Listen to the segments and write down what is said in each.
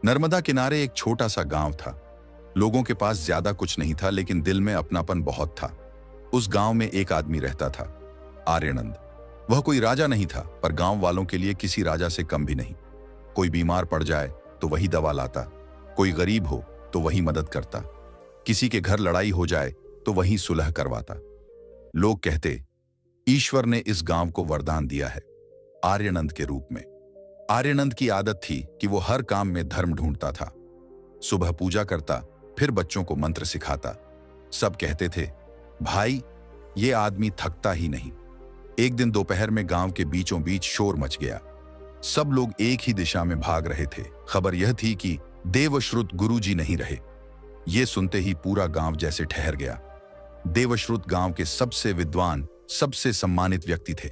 नर्मदा किनारे एक छोटा सा गांव था। लोगों के पास ज्यादा कुछ नहीं था, लेकिन दिल में अपनापन बहुत था। उस गांव में एक आदमी रहता था, आर्यनंद। वह कोई राजा नहीं था, पर गांव वालों के लिए किसी राजा से कम भी नहीं। कोई बीमार पड़ जाए तो वही दवा लाता, कोई गरीब हो तो वही मदद करता, किसी के घर लड़ाई हो जाए तो वही सुलह करवाता। लोग कहते, ईश्वर ने इस गांव को वरदान दिया है, आर्यनंद के रूप में। आर्यनंद की आदत थी कि वो हर काम में धर्म ढूंढता था। सुबह पूजा करता, फिर बच्चों को मंत्र सिखाता। सब कहते थे, भाई ये आदमी थकता ही नहीं। एक दिन दोपहर में गांव के बीचों बीच शोर मच गया। सब लोग एक ही दिशा में भाग रहे थे। खबर यह थी कि देवश्रुत गुरुजी नहीं रहे। ये सुनते ही पूरा गांव जैसे ठहर गया। देवश्रुत गांव के सबसे विद्वान, सबसे सम्मानित व्यक्ति थे।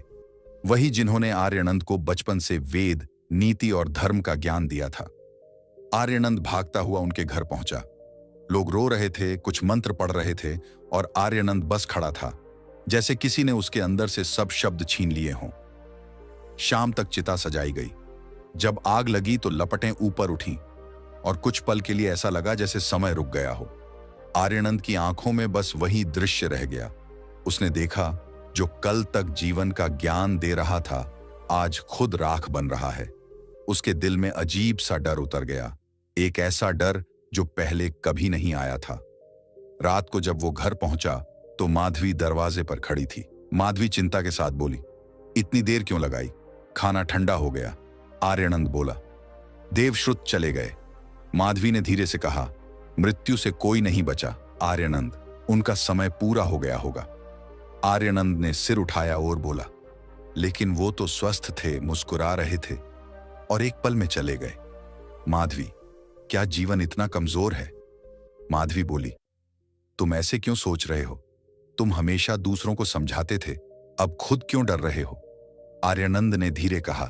वही जिन्होंने आर्यनंद को बचपन से वेद, नीति और धर्म का ज्ञान दिया था। आर्यनंद भागता हुआ उनके घर पहुंचा। लोग रो रहे थे, कुछ मंत्र पढ़ रहे थे, और आर्यनंद बस खड़ा था, जैसे किसी ने उसके अंदर से सब शब्द छीन लिए हों। शाम तक चिता सजाई गई। जब आग लगी तो लपटें ऊपर उठीं, और कुछ पल के लिए ऐसा लगा जैसे समय रुक गया हो। आर्यनंद की आंखों में बस वही दृश्य रह गया। उसने देखा, जो कल तक जीवन का ज्ञान दे रहा था, आज खुद राख बन रहा है। उसके दिल में अजीब सा डर उतर गया, एक ऐसा डर जो पहले कभी नहीं आया था। रात को जब वो घर पहुंचा तो माधवी दरवाजे पर खड़ी थी। माधवी चिंता के साथ बोली, इतनी देर क्यों लगाई? खाना ठंडा हो गया। आर्यनंद बोला, देवश्रुत चले गए। माधवी ने धीरे से कहा, मृत्यु से कोई नहीं बचा आर्यनंद, उनका समय पूरा हो गया होगा। आर्यनंद ने सिर उठाया और बोला, लेकिन वो तो स्वस्थ थे, मुस्कुरा रहे थे, और एक पल में चले गए। माधवी, क्या जीवन इतना कमजोर है? माधवी बोली, तुम ऐसे क्यों सोच रहे हो? तुम हमेशा दूसरों को समझाते थे, अब खुद क्यों डर रहे हो? आर्यनंद ने धीरे कहा,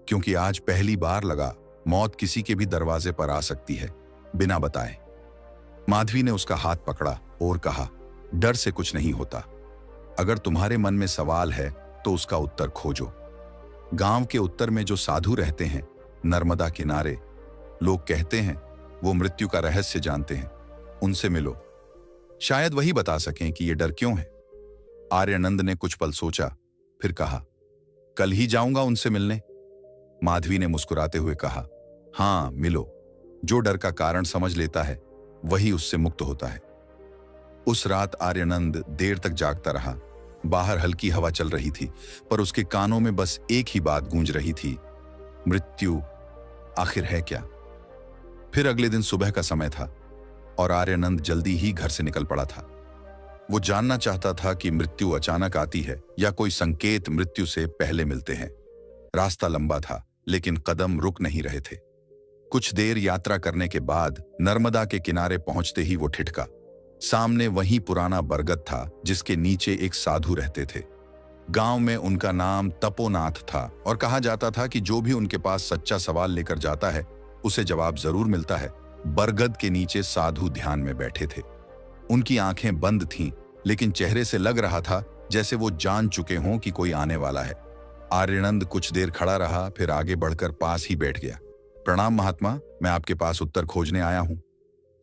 क्योंकि आज पहली बार लगा मौत किसी के भी दरवाजे पर आ सकती है, बिना बताए। माधवी ने उसका हाथ पकड़ा और कहा, डर से कुछ नहीं होता। अगर तुम्हारे मन में सवाल है तो उसका उत्तर खोजो। गांव के उत्तर में जो साधु रहते हैं, नर्मदा किनारे, लोग कहते हैं वो मृत्यु का रहस्य जानते हैं, उनसे मिलो। शायद वही बता सकें कि ये डर क्यों है। आर्यनंद ने कुछ पल सोचा, फिर कहा, कल ही जाऊंगा उनसे मिलने। माधवी ने मुस्कुराते हुए कहा, हां मिलो। जो डर का कारण समझ लेता है वही उससे मुक्त होता है। उस रात आर्यनंद देर तक जागता रहा। बाहर हल्की हवा चल रही थी, पर उसके कानों में बस एक ही बात गूंज रही थी, मृत्यु आखिर है क्या? फिर अगले दिन सुबह का समय था और आर्यनंद जल्दी ही घर से निकल पड़ा था। वो जानना चाहता था कि मृत्यु अचानक आती है या कोई संकेत मृत्यु से पहले मिलते हैं। रास्ता लंबा था, लेकिन कदम रुक नहीं रहे थे। कुछ देर यात्रा करने के बाद नर्मदा के किनारे पहुंचते ही वो ठिठका। सामने वही पुराना बरगद था जिसके नीचे एक साधु रहते थे। गांव में उनका नाम तपोनाथ था और कहा जाता था कि जो भी उनके पास सच्चा सवाल लेकर जाता है उसे जवाब जरूर मिलता है। बरगद के नीचे साधु ध्यान में बैठे थे। उनकी आंखें बंद थीं, लेकिन चेहरे से लग रहा था जैसे वो जान चुके हों कि कोई आने वाला है। आर्यनंद कुछ देर खड़ा रहा, फिर आगे बढ़कर पास ही बैठ गया। प्रणाम महात्मा, मैं आपके पास उत्तर खोजने आया हूं।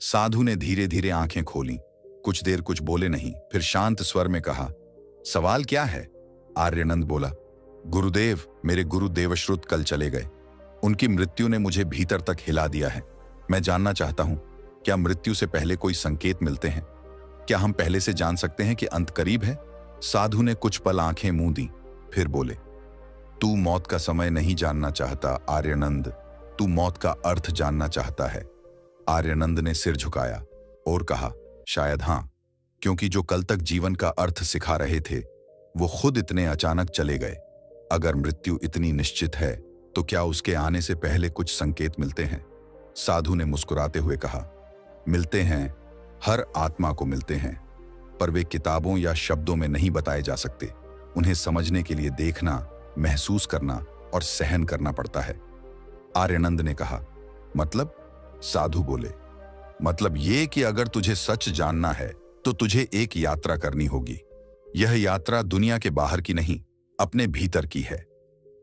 साधु ने धीरे धीरे आंखें खोली। कुछ देर कुछ बोले नहीं, फिर शांत स्वर में कहा, सवाल क्या है? आर्यनंद बोला, गुरुदेव, मेरे गुरु देवश्रुत कल चले गए। उनकी मृत्यु ने मुझे भीतर तक हिला दिया है। मैं जानना चाहता हूं, क्या मृत्यु से पहले कोई संकेत मिलते हैं? क्या हम पहले से जान सकते हैं कि अंत करीब है? साधु ने कुछ पल आंखें मूंद दी, फिर बोले, तू मौत का समय नहीं जानना चाहता आर्यनंद, तू मौत का अर्थ जानना चाहता है। आर्यनंद ने सिर झुकाया और कहा, शायद हां, क्योंकि जो कल तक जीवन का अर्थ सिखा रहे थे वो खुद इतने अचानक चले गए। अगर मृत्यु इतनी निश्चित है तो क्या उसके आने से पहले कुछ संकेत मिलते हैं? साधु ने मुस्कुराते हुए कहा, मिलते हैं, हर आत्मा को मिलते हैं, पर वे किताबों या शब्दों में नहीं बताए जा सकते। उन्हें समझने के लिए देखना, महसूस करना और सहन करना पड़ता है। आर्यनंद ने कहा, मतलब? साधु बोले, मतलब ये कि अगर तुझे सच जानना है तो तुझे एक यात्रा करनी होगी। यह यात्रा दुनिया के बाहर की नहीं, अपने भीतर की है।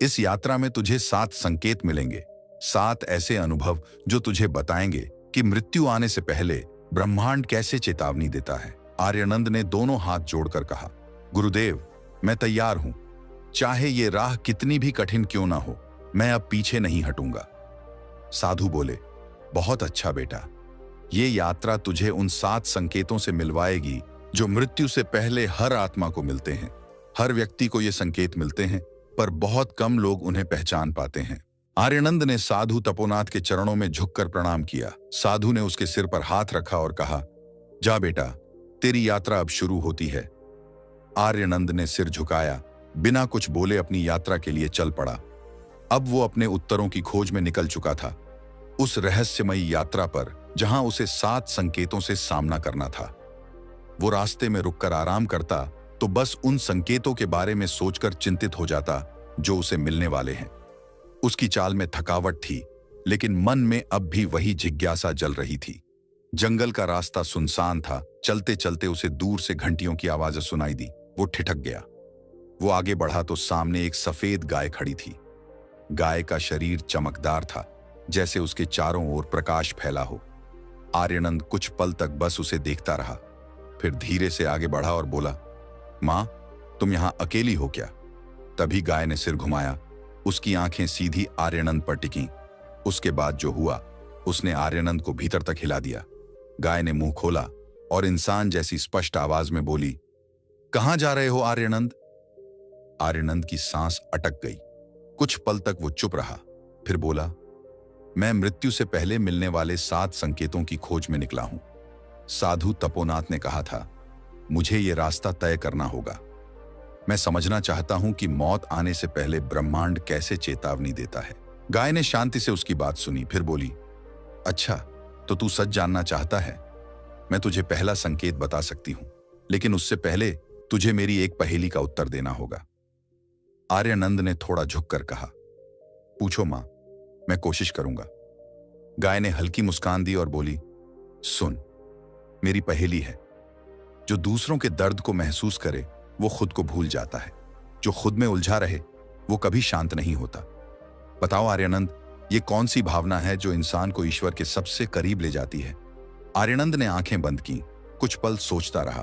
इस यात्रा में तुझे 7 संकेत मिलेंगे, 7 ऐसे अनुभव जो तुझे बताएंगे कि मृत्यु आने से पहले ब्रह्मांड कैसे चेतावनी देता है। आर्यनंद ने दोनों हाथ जोड़कर कहा, गुरुदेव, मैं तैयार हूं। चाहे ये राह कितनी भी कठिन क्यों ना हो, मैं अब पीछे नहीं हटूंगा। साधु बोले, बहुत अच्छा बेटा, ये यात्रा तुझे उन 7 संकेतों से मिलवाएगी जो मृत्यु से पहले हर आत्मा को मिलते हैं। हर व्यक्ति को ये संकेत मिलते हैं, पर बहुत कम लोग उन्हें पहचान पाते हैं। आर्यनंद ने साधु तपोनाथ के चरणों में झुककर प्रणाम किया। साधु ने उसके सिर पर हाथ रखा और कहा, जा बेटा, तेरी यात्रा अब शुरू होती है। आर्यनंद ने सिर झुकाया, बिना कुछ बोले अपनी यात्रा के लिए चल पड़ा। अब वो अपने उत्तरों की खोज में निकल चुका था, उस रहस्यमयी यात्रा पर जहां उसे 7 संकेतों से सामना करना था। वो रास्ते में रुककर आराम करता तो बस उन संकेतों के बारे में सोचकर चिंतित हो जाता जो उसे मिलने वाले हैं। उसकी चाल में थकावट थी, लेकिन मन में अब भी वही जिज्ञासा जल रही थी। जंगल का रास्ता सुनसान था। चलते चलते उसे दूर से घंटियों की आवाजें सुनाई दी। वो ठिठक गया। वो आगे बढ़ा तो सामने एक सफेद गाय खड़ी थी। गाय का शरीर चमकदार था, जैसे उसके चारों ओर प्रकाश फैला हो। आर्यनंद कुछ पल तक बस उसे देखता रहा, फिर धीरे से आगे बढ़ा और बोला, मां, तुम यहां अकेली हो क्या? तभी गाय ने सिर घुमाया। उसकी आंखें सीधी आर्यनंद पर टिकीं। उसके बाद जो हुआ, उसने आर्यनंद को भीतर तक हिला दिया। गाय ने मुंह खोला और इंसान जैसी स्पष्ट आवाज में बोली, कहां जा रहे हो आर्यनंद? आर्यनंद की सांस अटक गई। कुछ पल तक वो चुप रहा, फिर बोला, मैं मृत्यु से पहले मिलने वाले 7 संकेतों की खोज में निकला हूं। साधु तपोनाथ ने कहा था, मुझे ये रास्ता तय करना होगा। मैं समझना चाहता हूं कि मौत आने से पहले ब्रह्मांड कैसे चेतावनी देता है। गाय ने शांति से उसकी बात सुनी, फिर बोली, अच्छा, तो तू सच जानना चाहता है? मैं तुझे पहला संकेत बता सकती हूं, लेकिन उससे पहले तुझे मेरी एक पहेली का उत्तर देना होगा। आर्यनंद ने थोड़ा झुककर कहा, पूछो मां, मैं कोशिश करूंगा। गाय ने हल्की मुस्कान दी और बोली, सुन, मेरी पहेली है, जो दूसरों के दर्द को महसूस करे वो खुद को भूल जाता है। जो खुद में उलझा रहे वो कभी शांत नहीं होता। बताओ आर्यनंद, ये कौन सी भावना है जो इंसान को ईश्वर के सबसे करीब ले जाती है? आर्यनंद ने आंखें बंद की, कुछ पल सोचता रहा,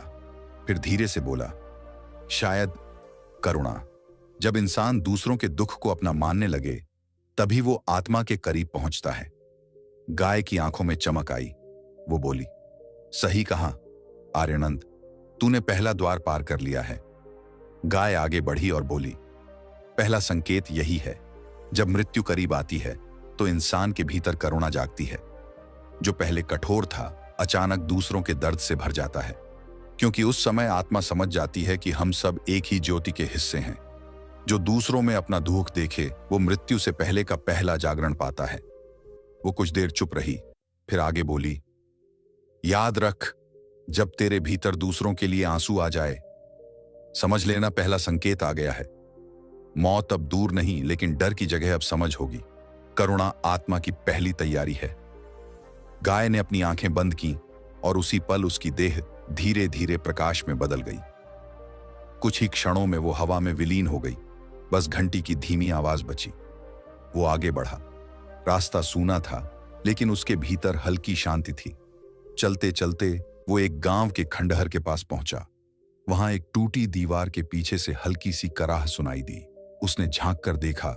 फिर धीरे से बोला, शायद करुणा। जब इंसान दूसरों के दुख को अपना मानने लगे, तभी वो आत्मा के करीब पहुंचता है। गाय की आंखों में चमक आई। वो बोली, सही कहा आर्यनंद, तूने पहला द्वार पार कर लिया है। गाय आगे बढ़ी और बोली, पहला संकेत यही है, जब मृत्यु करीब आती है तो इंसान के भीतर करुणा जागती है। जो पहले कठोर था, अचानक दूसरों के दर्द से भर जाता है, क्योंकि उस समय आत्मा समझ जाती है कि हम सब एक ही ज्योति के हिस्से हैं। जो दूसरों में अपना दुख देखे, वो मृत्यु से पहले का पहला जागरण पाता है। वो कुछ देर चुप रही, फिर आगे बोली, याद रख, जब तेरे भीतर दूसरों के लिए आंसू आ जाए, समझ लेना पहला संकेत आ गया है। मौत अब दूर नहीं, लेकिन डर की जगह अब समझ होगी। करुणा आत्मा की पहली तैयारी है। गाय ने अपनी आंखें बंद की और उसी पल उसकी देह धीरे धीरे प्रकाश में बदल गई। कुछ ही क्षणों में वो हवा में विलीन हो गई। बस घंटी की धीमी आवाज बची। वो आगे बढ़ा। रास्ता सूना था, लेकिन उसके भीतर हल्की शांति थी। चलते चलते वो एक गांव के खंडहर के पास पहुंचा। वहां एक टूटी दीवार के पीछे से हल्की सी कराह सुनाई दी। उसने झांक कर देखा,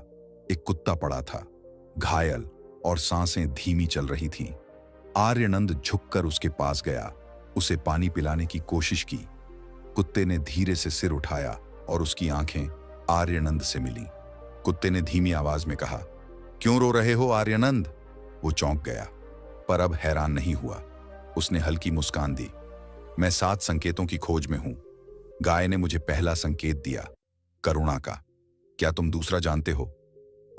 एक कुत्ता पड़ा था, घायल, और सांसें धीमी चल रही थीं। आर्यनंद झुककर उसके पास गया, उसे पानी पिलाने की कोशिश की। कुत्ते ने धीरे से सिर उठाया और उसकी आंखें आर्यनंद से मिलीं। कुत्ते ने धीमी आवाज में कहा, क्यों रो रहे हो आर्यनंद? वो चौंक गया, पर अब हैरान नहीं हुआ। उसने हल्की मुस्कान दी, मैं 7 संकेतों की खोज में हूं। गाय ने मुझे पहला संकेत दिया, करुणा का। क्या तुम दूसरा जानते हो?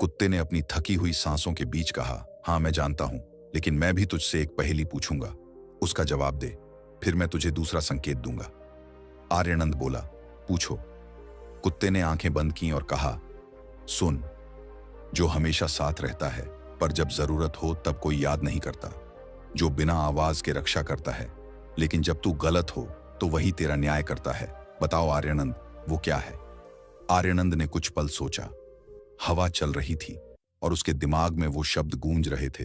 कुत्ते ने अपनी थकी हुई सांसों के बीच कहा, हां मैं जानता हूं, लेकिन मैं भी तुझसे एक पहेली पूछूंगा, उसका जवाब दे, फिर मैं तुझे दूसरा संकेत दूंगा। आर्यनंद बोला, पूछो। कुत्ते ने आंखें बंद की और कहा, सुन, जो हमेशा साथ रहता है पर जब जरूरत हो तब कोई याद नहीं करता, जो बिना आवाज के रक्षा करता है, लेकिन जब तू गलत हो तो वही तेरा न्याय करता है। बताओ आर्यनंद, वो क्या है? आर्यनंद ने कुछ पल सोचा। हवा चल रही थी, और उसके दिमाग में वो शब्द गूंज रहे थे,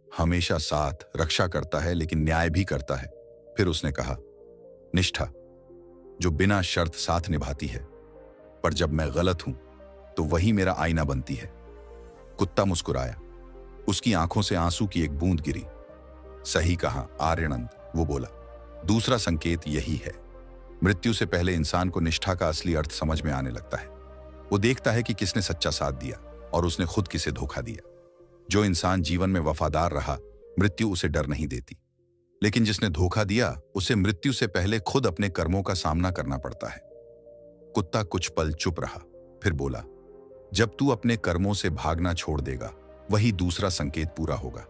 हमेशा साथ, रक्षा करता है लेकिन न्याय भी करता है। फिर उसने कहा, निष्ठा, जो बिना शर्त साथ निभाती है, पर जब मैं गलत हूं तो वही मेरा आईना बनती है। कुत्ता मुस्कुराया, उसकी आंखों से आंसू की एक बूंद गिरी। सही कहा आर्यनंद, वो बोला, दूसरा संकेत यही है। मृत्यु से पहले इंसान को निष्ठा का असली अर्थ समझ में आने लगता है। वो देखता है कि किसने सच्चा साथ दिया और उसने खुद किसे धोखा दिया। जो इंसान जीवन में वफादार रहा, मृत्यु उसे डर नहीं देती, लेकिन जिसने धोखा दिया उसे मृत्यु से पहले खुद अपने कर्मों का सामना करना पड़ता है। कुत्ता कुछ पल चुप रहा, फिर बोला, जब तू अपने कर्मों से भागना छोड़ देगा, वही दूसरा संकेत पूरा होगा।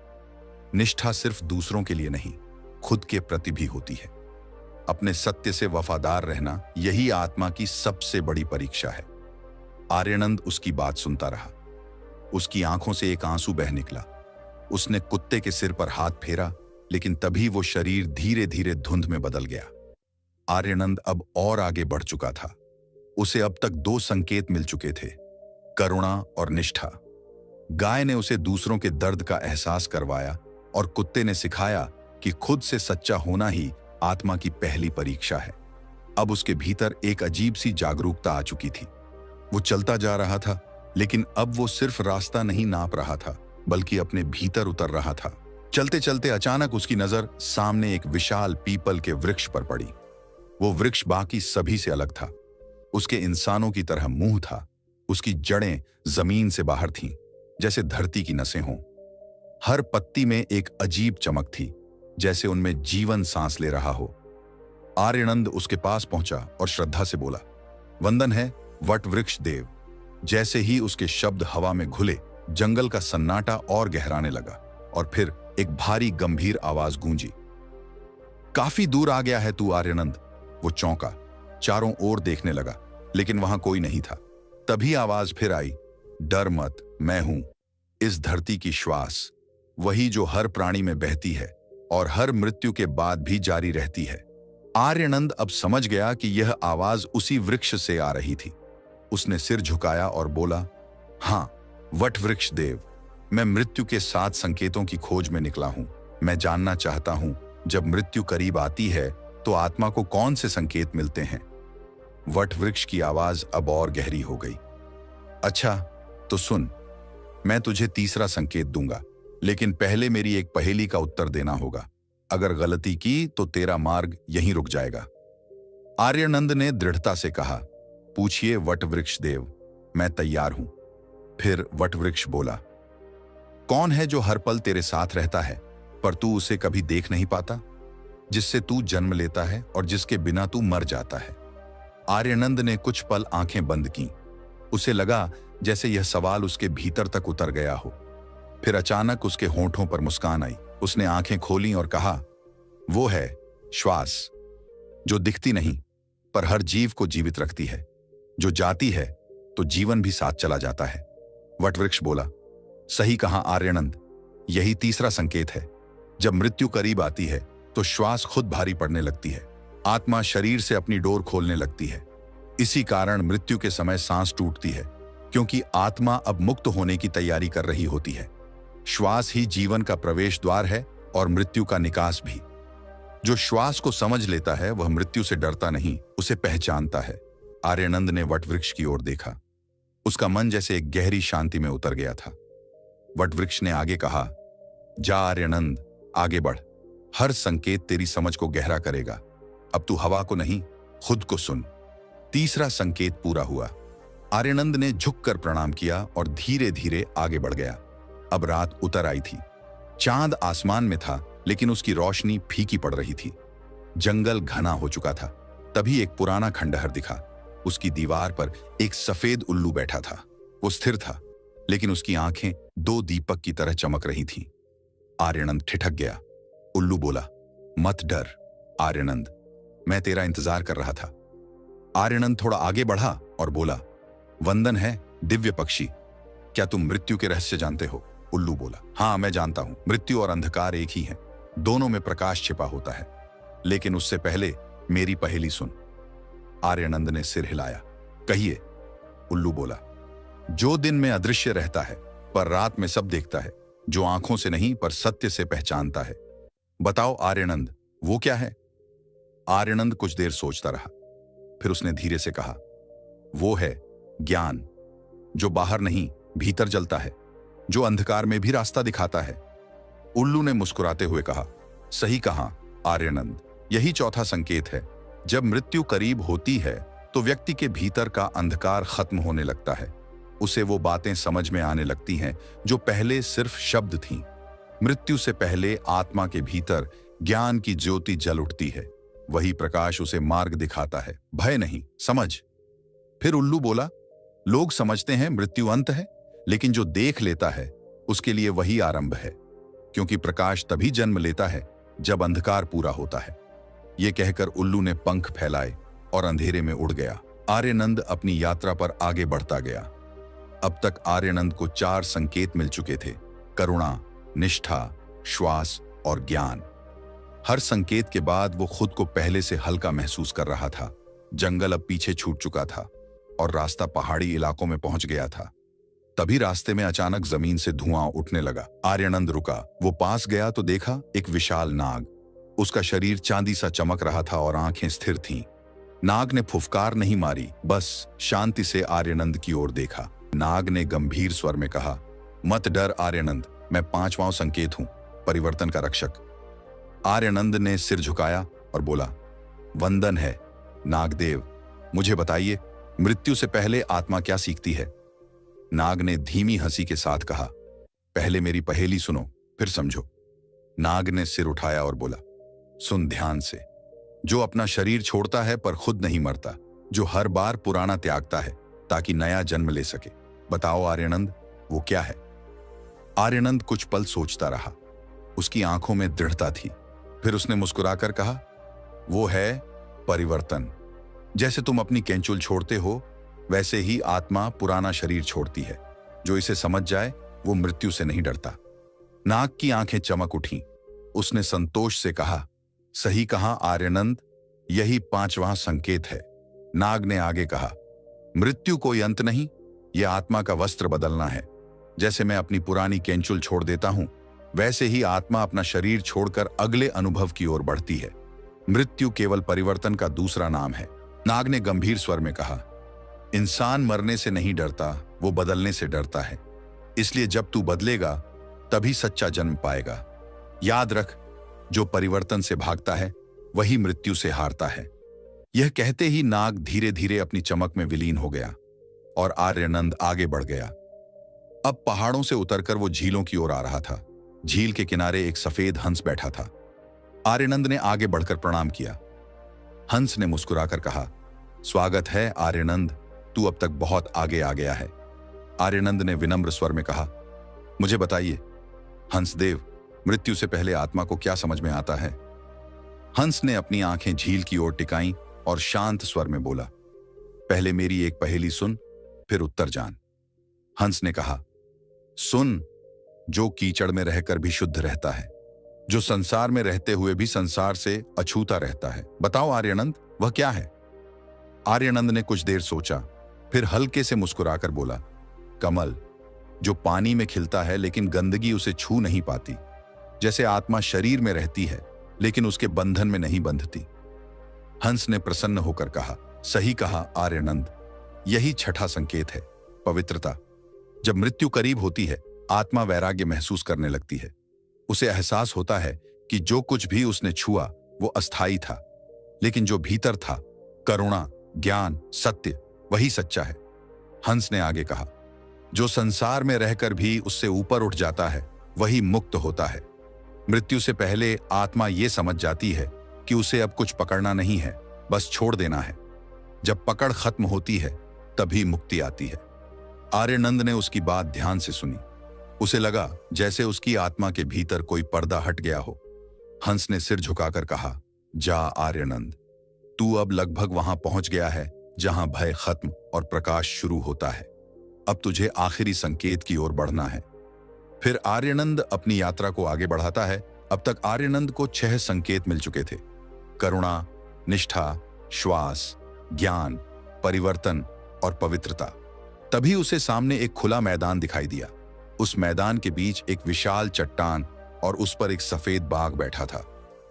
निष्ठा सिर्फ दूसरों के लिए नहीं, खुद के प्रति भी होती है। अपने सत्य से वफादार रहना, यही आत्मा की सबसे बड़ी परीक्षा है। आर्यनंद उसकी बात सुनता रहा। उसकी आंखों से एक आंसू बह निकला। उसने कुत्ते के सिर पर हाथ फेरा, लेकिन तभी वो शरीर धीरे धीरे धुंध में बदल गया। आर्यनंद अब और आगे बढ़ चुका था। उसे अब तक 2 संकेत मिल चुके थे, करुणा और निष्ठा। गाय ने उसे दूसरों के दर्द का एहसास करवाया और कुत्ते ने सिखाया कि खुद से सच्चा होना ही आत्मा की पहली परीक्षा है। अब उसके भीतर एक अजीब सी जागरूकता आ चुकी थी। वो चलता जा रहा था, लेकिन अब वो सिर्फ रास्ता नहीं नाप रहा था, बल्कि अपने भीतर उतर रहा था। चलते चलते अचानक उसकी नजर सामने एक विशाल पीपल के वृक्ष पर पड़ी। वो वृक्ष बाकी सभी से अलग था। उसके इंसानों की तरह मुंह था। उसकी जड़ें जमीन से बाहर थीं, जैसे धरती की नसें हों। हर पत्ती में एक अजीब चमक थी, जैसे उनमें जीवन सांस ले रहा हो। आर्यनंद उसके पास पहुंचा और श्रद्धा से बोला, वंदन है वट वृक्ष देव। जैसे ही उसके शब्द हवा में घुले, जंगल का सन्नाटा और गहराने लगा और फिर एक भारी गंभीर आवाज गूंजी, काफी दूर आ गया है तू आर्यनंद। वो चौंका, चारों ओर देखने लगा, लेकिन वहां कोई नहीं था। तभी आवाज फिर आई, डर मत, मैं हूं इस धरती की श्वास, वही जो हर प्राणी में बहती है और हर मृत्यु के बाद भी जारी रहती है। आर्यनंद अब समझ गया कि यह आवाज उसी वृक्ष से आ रही थी। उसने सिर झुकाया और बोला, हां, वट वृक्ष देव, मैं मृत्यु के 7 संकेतों की खोज में निकला हूं। मैं जानना चाहता हूं, जब मृत्यु करीब आती है तो आत्मा को कौन से संकेत मिलते हैं। वट वृक्ष की आवाज अब और गहरी हो गई। अच्छा, तो सुन, मैं तुझे तीसरा संकेत दूंगा, लेकिन पहले मेरी एक पहेली का उत्तर देना होगा। अगर गलती की तो तेरा मार्ग यहीं रुक जाएगा। आर्यनंद ने दृढ़ता से कहा, पूछिए वट वृक्ष देव, मैं तैयार हूं। फिर वट वृक्ष बोला, कौन है जो हर पल तेरे साथ रहता है, पर तू उसे कभी देख नहीं पाता, जिससे तू जन्म लेता है और जिसके बिना तू मर जाता है। आर्यनंद ने कुछ पल आंखें बंद की। उसे लगा जैसे यह सवाल उसके भीतर तक उतर गया हो। फिर अचानक उसके होंठों पर मुस्कान आई। उसने आंखें खोलीं और कहा, वो है श्वास, जो दिखती नहीं पर हर जीव को जीवित रखती है, जो जाती है तो जीवन भी साथ चला जाता है। वटवृक्ष बोला, सही कहा आर्यनंद, यही तीसरा संकेत है। जब मृत्यु करीब आती है तो श्वास खुद भारी पड़ने लगती है, आत्मा शरीर से अपनी डोर खोलने लगती है। इसी कारण मृत्यु के समय सांस टूटती है, क्योंकि आत्मा अब मुक्त होने की तैयारी कर रही होती है। श्वास ही जीवन का प्रवेश द्वार है और मृत्यु का निकास भी। जो श्वास को समझ लेता है वह मृत्यु से डरता नहीं, उसे पहचानता है। आर्यनंद ने वटवृक्ष की ओर देखा। उसका मन जैसे एक गहरी शांति में उतर गया था। वटवृक्ष ने आगे कहा, जा आर्यनंद, आगे बढ़। हर संकेत तेरी समझ को गहरा करेगा। अब तू हवा को नहीं, खुद को सुन। तीसरा संकेत पूरा हुआ। आर्यनंद ने झुककर प्रणाम किया और धीरे धीरे आगे बढ़ गया। अब रात उतर आई थी। चांद आसमान में था, लेकिन उसकी रोशनी फीकी पड़ रही थी। जंगल घना हो चुका था। तभी एक पुराना खंडहर दिखा। उसकी दीवार पर एक सफेद उल्लू बैठा था। वो स्थिर था, लेकिन उसकी आंखें 2 दीपक की तरह चमक रही थीं। आर्यनंद ठिठक गया। उल्लू बोला, मत डर आर्यनंद, मैं तेरा इंतजार कर रहा था। आर्यनंद थोड़ा आगे बढ़ा और बोला, वंदन है दिव्य पक्षी, क्या तुम मृत्यु के रहस्य जानते हो? उल्लू बोला, हाँ मैं जानता हूं। मृत्यु और अंधकार एक ही हैं, दोनों में प्रकाश छिपा होता है। लेकिन उससे पहले मेरी पहेली सुन। आर्यनंद ने सिर हिलाया। कहिए, उल्लू बोला। जो दिन में अदृश्य रहता है पर रात में सब देखता है, जो आंखों से नहीं पर सत्य से पहचानता है। बताओ आर्यनंद, वो क्या है? आर्यनंद कुछ देर सोचता रहा, फिर उसने धीरे से कहा, वो है ज्ञान, जो बाहर नहीं भीतर जलता है, जो अंधकार में भी रास्ता दिखाता है। उल्लू ने मुस्कुराते हुए कहा, सही कहा आर्यनंद, यही चौथा संकेत है। जब मृत्यु करीब होती है तो व्यक्ति के भीतर का अंधकार खत्म होने लगता है। उसे वो बातें समझ में आने लगती हैं जो पहले सिर्फ शब्द थीं। मृत्यु से पहले आत्मा के भीतर ज्ञान की ज्योति जल उठती है। वही प्रकाश उसे मार्ग दिखाता है, भय नहीं, समझ। फिर उल्लू बोला, लोग समझते हैं मृत्यु अंत है, लेकिन जो देख लेता है उसके लिए वही आरंभ है, क्योंकि प्रकाश तभी जन्म लेता है जब अंधकार पूरा होता है। यह कहकर उल्लू ने पंख फैलाए और अंधेरे में उड़ गया। आर्यनंद अपनी यात्रा पर आगे बढ़ता गया। अब तक आर्यनंद को 4 संकेत मिल चुके थे: करुणा, निष्ठा, श्वास और ज्ञान। हर संकेत के बाद वो खुद को पहले से हल्का महसूस कर रहा था। जंगल अब पीछे छूट चुका था और रास्ता पहाड़ी इलाकों में पहुंच गया था। तभी रास्ते में अचानक जमीन से धुआं उठने लगा। आर्यनंद रुका। वो पास गया तो देखा एक विशाल नाग। उसका शरीर चांदी सा चमक रहा था और आंखें स्थिर थीं। नाग ने फुफकार नहीं मारी, बस शांति से आर्यनंद की ओर देखा। नाग ने गंभीर स्वर में कहा, मत डर आर्यनंद, मैं 5वां संकेत हूं, परिवर्तन का रक्षक। आर्यनंद ने सिर झुकाया और बोला, वंदन है नागदेव, मुझे बताइए मृत्यु से पहले आत्मा क्या सीखती है? नाग ने धीमी हंसी के साथ कहा, पहले मेरी पहेली सुनो, फिर समझो। नाग ने सिर उठाया और बोला, सुन ध्यान से। जो अपना शरीर छोड़ता है पर खुद नहीं मरता, जो हर बार पुराना त्यागता है ताकि नया जन्म ले सके। बताओ आर्यनंद, वो क्या है? आर्यनंद कुछ पल सोचता रहा। उसकी आंखों में दृढ़ता थी। फिर उसने मुस्कुराकर कहा, वो है परिवर्तन। जैसे तुम अपनी कैंचुल छोड़ते हो, वैसे ही आत्मा पुराना शरीर छोड़ती है। जो इसे समझ जाए वो मृत्यु से नहीं डरता। नाग की आंखें चमक उठीं। उसने संतोष से कहा, सही कहा आर्यनंद, यही 5वां संकेत है। नाग ने आगे कहा, मृत्यु कोई अंत नहीं, यह आत्मा का वस्त्र बदलना है। जैसे मैं अपनी पुरानी कैंचुल छोड़ देता हूं, वैसे ही आत्मा अपना शरीर छोड़कर अगले अनुभव की ओर बढ़ती है। मृत्यु केवल परिवर्तन का दूसरा नाम है। नाग ने गंभीर स्वर में कहा, इंसान मरने से नहीं डरता, वो बदलने से डरता है। इसलिए जब तू बदलेगा तभी सच्चा जन्म पाएगा। याद रख, जो परिवर्तन से भागता है वही मृत्यु से हारता है। यह कहते ही नाग धीरे धीरे अपनी चमक में विलीन हो गया और आर्यनंद आगे बढ़ गया। अब पहाड़ों से उतरकर वो झीलों की ओर आ रहा था। झील के किनारे एक सफेद हंस बैठा था। आर्यनंद ने आगे बढ़कर प्रणाम किया। हंस ने मुस्कुराकर कहा, स्वागत है आर्यनंद, तू अब तक बहुत आगे आ गया है। आर्यनंद ने विनम्र स्वर में कहा, मुझे बताइए हंसदेव, मृत्यु से पहले आत्मा को क्या समझ में आता है? हंस ने अपनी आंखें झील की ओर टिकाईं और शांत स्वर में बोला, पहले मेरी एक पहेली सुन, फिर उत्तर जान। हंस ने कहा, सुन, जो कीचड़ में रहकर भी शुद्ध रहता है, जो संसार में रहते हुए भी संसार से अछूता रहता है। बताओ आर्यनंद, वह क्या है? आर्यनंद ने कुछ देर सोचा, फिर हल्के से मुस्कुराकर बोला, कमल, जो पानी में खिलता है लेकिन गंदगी उसे छू नहीं पाती। जैसे आत्मा शरीर में रहती है लेकिन उसके बंधन में नहीं बंधती। हंस ने प्रसन्न होकर कहा, सही कहा आर्यनंद, यही छठा संकेत है, पवित्रता। जब मृत्यु करीब होती है, आत्मा वैराग्य महसूस करने लगती है। उसे एहसास होता है कि जो कुछ भी उसने छुआ वो अस्थायी था, लेकिन जो भीतर था, करुणा, ज्ञान, सत्य, वही सच्चा है। हंस ने आगे कहा, जो संसार में रहकर भी उससे ऊपर उठ जाता है वही मुक्त होता है। मृत्यु से पहले आत्मा ये समझ जाती है कि उसे अब कुछ पकड़ना नहीं है, बस छोड़ देना है। जब पकड़ खत्म होती है तभी मुक्ति आती है। आर्यनंद ने उसकी बात ध्यान से सुनी। उसे लगा जैसे उसकी आत्मा के भीतर कोई पर्दा हट गया हो। हंस ने सिर झुकाकर कहा, जा आर्यनंद, तू अब लगभग वहां पहुंच गया है जहां भय खत्म और प्रकाश शुरू होता है। अब तुझे आखिरी संकेत की ओर बढ़ना है। फिर आर्यनंद अपनी यात्रा को आगे बढ़ाता है। अब तक आर्यनंद को 6 संकेत मिल चुके थे: करुणा, निष्ठा, श्वास, ज्ञान, परिवर्तन और पवित्रता। तभी उसे सामने एक खुला मैदान दिखाई दिया। उस मैदान के बीच एक विशाल चट्टान और उस पर एक सफेद बाघ बैठा था।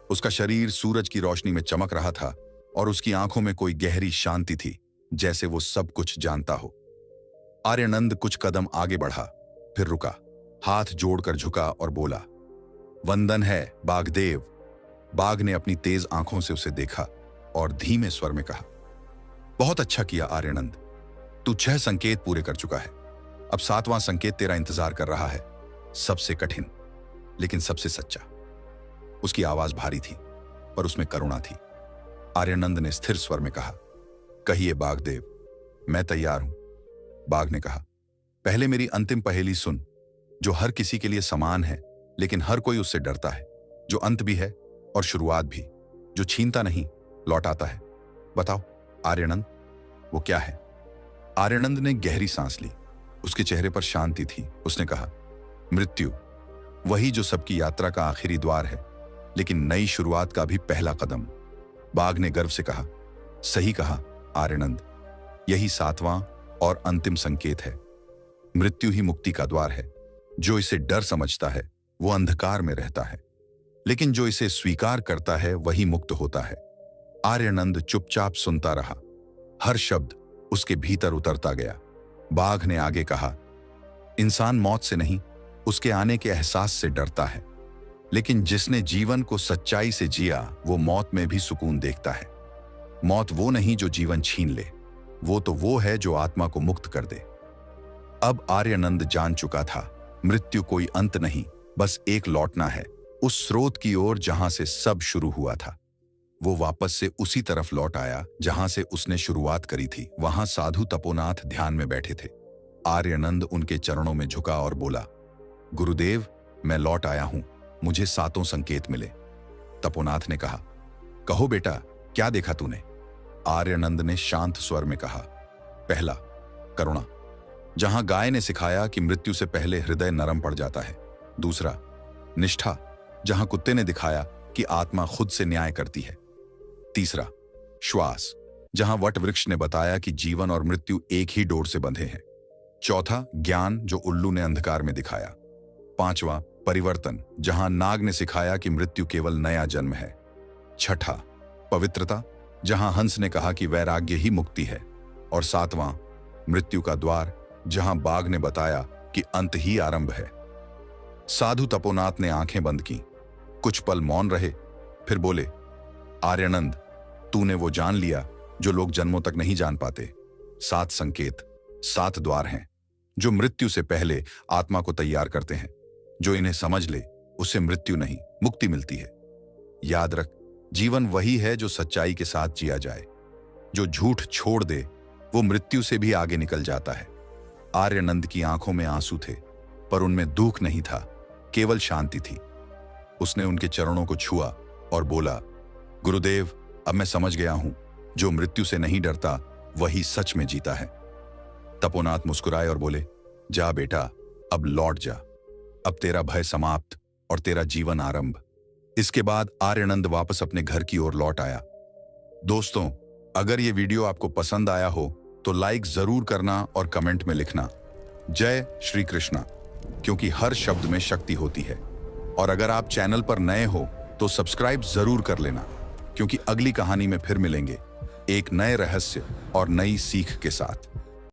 उसका शरीर सूरज की रोशनी में चमक रहा था और उसकी आंखों में कोई गहरी शांति थी, जैसे वो सब कुछ जानता हो। आर्यनंद कुछ कदम आगे बढ़ा, फिर रुका, हाथ जोड़कर झुका और बोला, वंदन है बाघदेव। बाघ ने अपनी तेज आंखों से उसे देखा और धीमे स्वर में कहा, बहुत अच्छा किया आर्यनंद, तू 6 संकेत पूरे कर चुका है। अब 7वां संकेत तेरा इंतजार कर रहा है, सबसे कठिन लेकिन सबसे सच्चा। उसकी आवाज भारी थी पर उसमें करुणा थी। आर्यनंद ने स्थिर स्वर में कहा, कहिए बाघदेव, मैं तैयार हूं। बाघ ने कहा, पहले मेरी अंतिम पहेली सुन, जो हर किसी के लिए समान है लेकिन हर कोई उससे डरता है, जो अंत भी है और शुरुआत भी, जो छीनता नहीं लौटाता है। बताओ आर्यनंद, वो क्या है? आर्यनंद ने गहरी सांस ली। उसके चेहरे पर शांति थी। उसने कहा, मृत्यु, वही जो सबकी यात्रा का आखिरी द्वार है लेकिन नई शुरुआत का भी पहला कदम। बाघ ने गर्व से कहा, सही कहा आर्यनंद, यही 7वां और अंतिम संकेत है। मृत्यु ही मुक्ति का द्वार है। जो इसे डर समझता है वो अंधकार में रहता है, लेकिन जो इसे स्वीकार करता है वही मुक्त होता है। आर्यनंद चुपचाप सुनता रहा। हर शब्द उसके भीतर उतरता गया। बाघ ने आगे कहा, इंसान मौत से नहीं, उसके आने के एहसास से डरता है, लेकिन जिसने जीवन को सच्चाई से जिया वो मौत में भी सुकून देखता है। मौत वो नहीं जो जीवन छीन ले, वो है जो आत्मा को मुक्त कर दे। अब आर्यनंद जान चुका था, मृत्यु कोई अंत नहीं, बस एक लौटना है, उस स्रोत की ओर जहां से सब शुरू हुआ था। वो वापस से उसी तरफ लौट आया जहां से उसने शुरुआत करी थी। वहां साधु तपोनाथ ध्यान में बैठे थे। आर्यनंद उनके चरणों में झुका और बोला, गुरुदेव, मैं लौट आया हूं, मुझे 7 संकेत मिले। तपोनाथ ने कहा, कहो बेटा, क्या देखा तूने? आर्यनंद ने शांत स्वर में कहा, पहला, करुणा, जहां गाय ने सिखाया कि मृत्यु से पहले हृदय नरम पड़ जाता है। दूसरा, निष्ठा, जहां कुत्ते ने दिखाया कि आत्मा खुद से न्याय करती है। तीसरा, श्वास, जहां वट वृक्ष ने बताया कि जीवन और मृत्यु एक ही डोर से बंधे हैं। चौथा, ज्ञान, जो उल्लू ने अंधकार में दिखाया। 5वां, परिवर्तन, जहां नाग ने सिखाया कि मृत्यु केवल नया जन्म है। 6ठा, पवित्रता, जहां हंस ने कहा कि वैराग्य ही मुक्ति है। और 7वां, मृत्यु का द्वार, जहां बाघ ने बताया कि अंत ही आरंभ है। साधु तपोनाथ ने आंखें बंद की, कुछ पल मौन रहे, फिर बोले, आर्यनंद, तूने वो जान लिया जो लोग जन्मों तक नहीं जान पाते। 7 संकेत, 7 द्वार हैं जो मृत्यु से पहले आत्मा को तैयार करते हैं। जो इन्हें समझ ले उसे मृत्यु नहीं, मुक्ति मिलती है। याद रख, जीवन वही है जो सच्चाई के साथ जिया जाए। जो झूठ छोड़ दे वो मृत्यु से भी आगे निकल जाता है। आर्यनंद की आंखों में आंसू थे, पर उनमें दुख नहीं था, केवल शांति थी। उसने उनके चरणों को छुआ और बोला, गुरुदेव, अब मैं समझ गया हूं, जो मृत्यु से नहीं डरता वही सच में जीता है। तपोनाथ मुस्कुराए और बोले, जा बेटा, अब लौट जा। अब तेरा भय समाप्त और तेरा जीवन आरंभ। इसके बाद आर्यनंद वापस अपने घर की ओर लौट आया। दोस्तों, अगर ये वीडियो आपको पसंद आया हो तो लाइक जरूर करना और कमेंट में लिखना, जय श्री कृष्णा, क्योंकि हर शब्द में शक्ति होती है। और अगर आप चैनल पर नए हो तो सब्सक्राइब जरूर कर लेना, क्योंकि अगली कहानी में फिर मिलेंगे एक नए रहस्य और नई सीख के साथ।